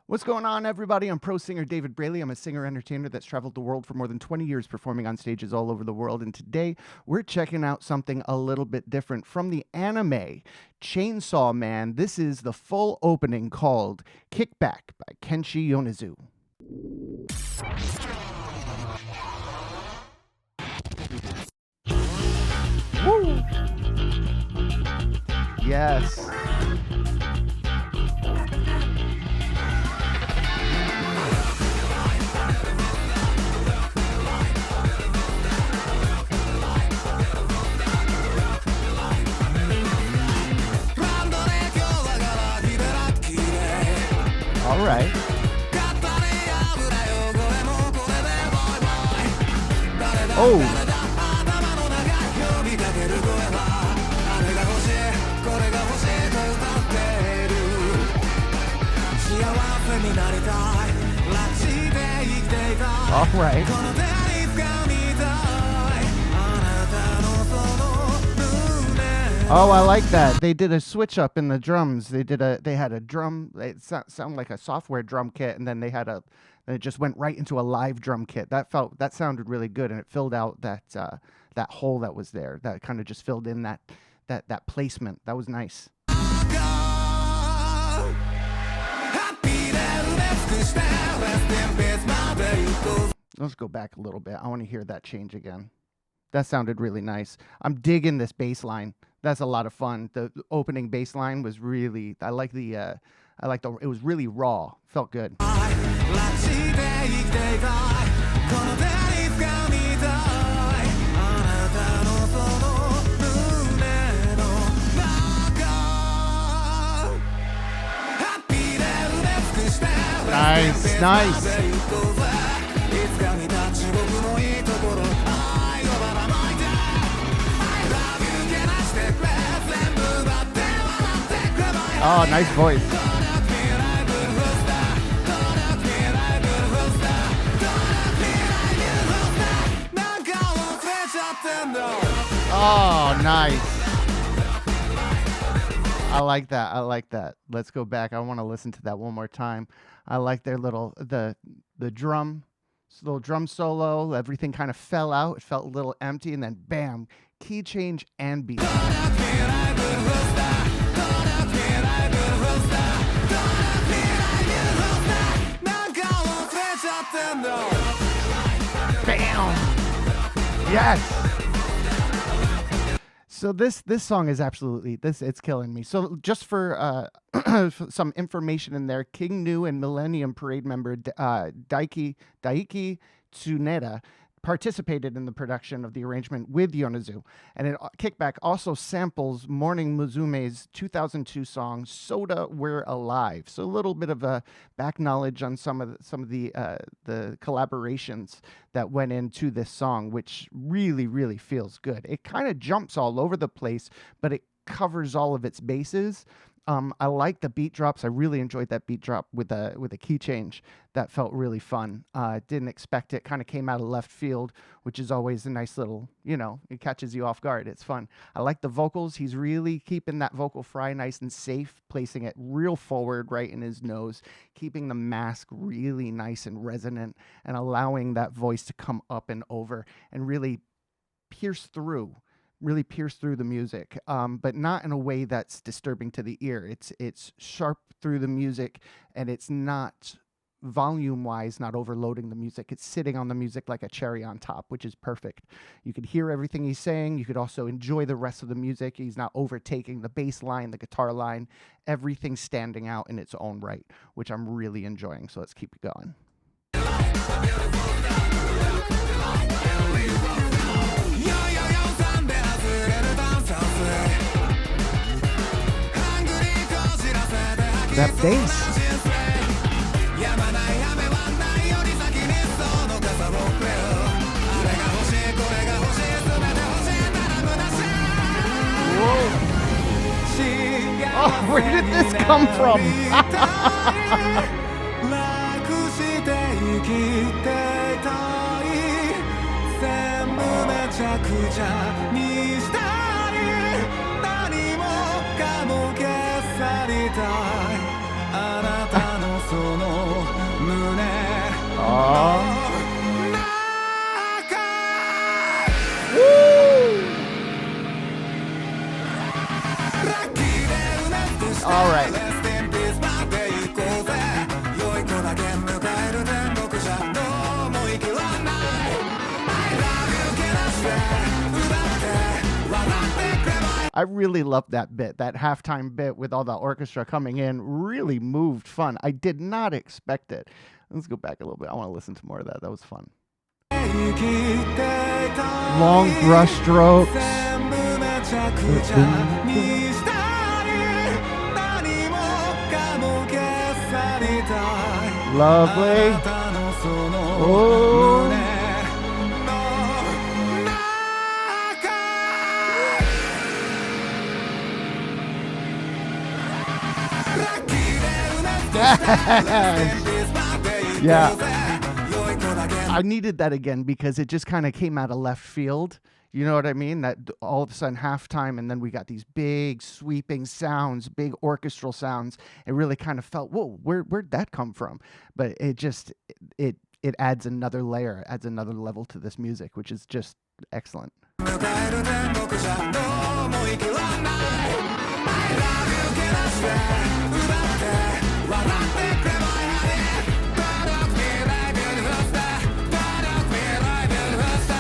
What's going on, everybody? I'm pro singer David Braley. I'm a singer-entertainer that's traveled the world for more than 20 years performing on stages all over the world. And today, we're checking out something a little bit different from the anime Chainsaw Man. This is the full opening called Kickback by Kenshi Yonezu. Woo! Yes. All right. Oh. All right. Oh, I like that. They did a switch up in the drums. They had a drum. It sounded like a software drum kit, and then then it just went right into a live drum kit. That sounded really good, and it filled out that hole that was there. That kind of just filled in that placement. That was nice. Let's go back a little bit. I want to hear that change again. That sounded really nice. I'm digging this bass line. That's a lot of fun. The opening bass line was really, it was really raw. Felt good. Nice, nice. Oh, nice voice. Oh, nice. I like that. I like that. Let's go back. I want to listen to that one more time. I like their little the drum, little drum solo. Everything kind of fell out. It felt a little empty, and then bam, key change and beat. Bam! Yes. So this song is absolutely it's killing me. So just for some information in there, King New and Millennium Parade member Daiki Tsuneda participated in the production of the arrangement with Yonezu, and Kickback also samples Morning Musume's 2002 song "Soda We're Alive." So a little bit of a back knowledge on some of the collaborations that went into this song, which really feels good. It kind of jumps all over the place, but it covers all of its bases. I like the beat drops. I really enjoyed that beat drop with a key change. That felt really fun. Didn't expect it. Kind of came out of left field, which is always a nice little, it catches you off guard. It's fun. I like the vocals. He's really keeping that vocal fry nice and safe, placing it real forward right in his nose, keeping the mask really nice and resonant, and allowing that voice to come up and over and really pierce through the music, but not in a way that's disturbing to the ear. It's sharp through the music, and it's not volume-wise, not overloading the music. It's sitting on the music like a cherry on top, which is perfect. You could hear everything he's saying. You could also enjoy the rest of the music. He's not overtaking the bass line, the guitar line, everything standing out in its own right, which I'm really enjoying. So let's keep going. That bass. Whoa. Oh, where did this come from? I really loved that bit, that halftime bit with all the orchestra coming in. Really moved, fun. I did not expect it. Let's go back a little bit. I want to listen to more of that. That was fun. Long brush strokes. Lovely. Oh. Yeah. I needed that again because it just kind of came out of left field. You know what I mean? That all of a sudden halftime, and then we got these big sweeping sounds, big orchestral sounds. It really kind of felt, whoa, where'd that come from? But it just it adds another layer, adds another level to this music, which is just excellent.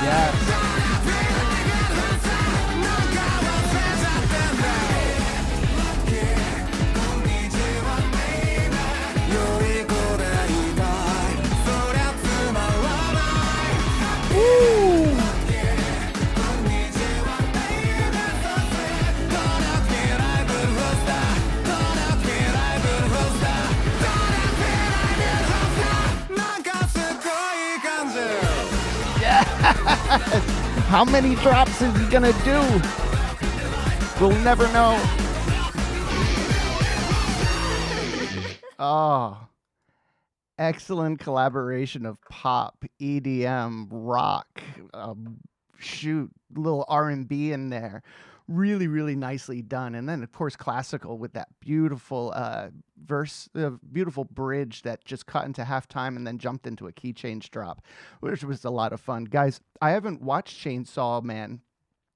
Yes. How many drops is he gonna do? We'll never know. Oh, excellent collaboration of pop, EDM, rock, little R&B in there. Really, really nicely done. And then, of course, classical with that beautiful beautiful bridge that just cut into halftime and then jumped into a key change drop, which was a lot of fun. Guys, I haven't watched Chainsaw Man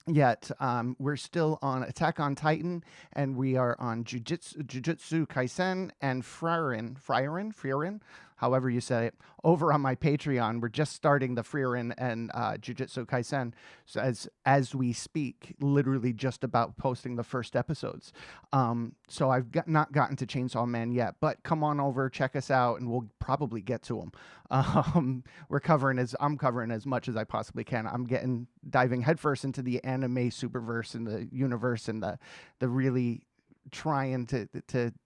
yet. We're still on Attack on Titan, and we are on Jujutsu Kaisen and Frieren, however you say it, over on my Patreon. We're just starting the Frieren and Jujutsu Kaisen, so as we speak, literally just about posting the first episodes. So I've not gotten to Chainsaw Man yet, but come on over, check us out, and we'll probably get to them. I'm covering as much as I possibly can. I'm diving headfirst into the anime superverse and the universe and the really trying to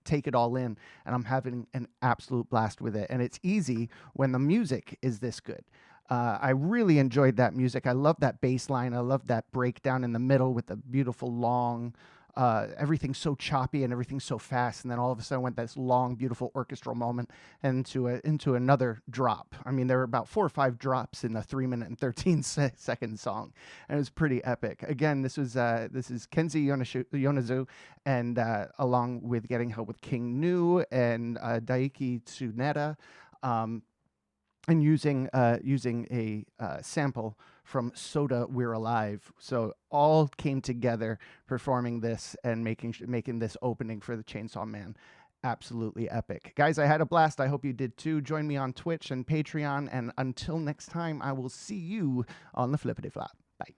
take it all in, and I'm having an absolute blast with it. And it's easy when the music is this good. I really enjoyed that music. I love that bass line. I love that breakdown in the middle with the beautiful long, everything's so choppy and everything's so fast, and then all of a sudden went this long, beautiful orchestral moment into another drop. I mean, there were about 4 or 5 drops in the 3-minute and 13-second song, and it was pretty epic. Again, this is Kenshi Yonezu, and along with Getting Help with King Nu and Daiki Tsuneta, and using a sample from Soda We're Alive. So all came together performing this and making this opening for the Chainsaw Man absolutely epic. Guys, I had a blast. I hope you did too. Join me on Twitch and Patreon, and until next time, I will see you on the flippity flop. Bye.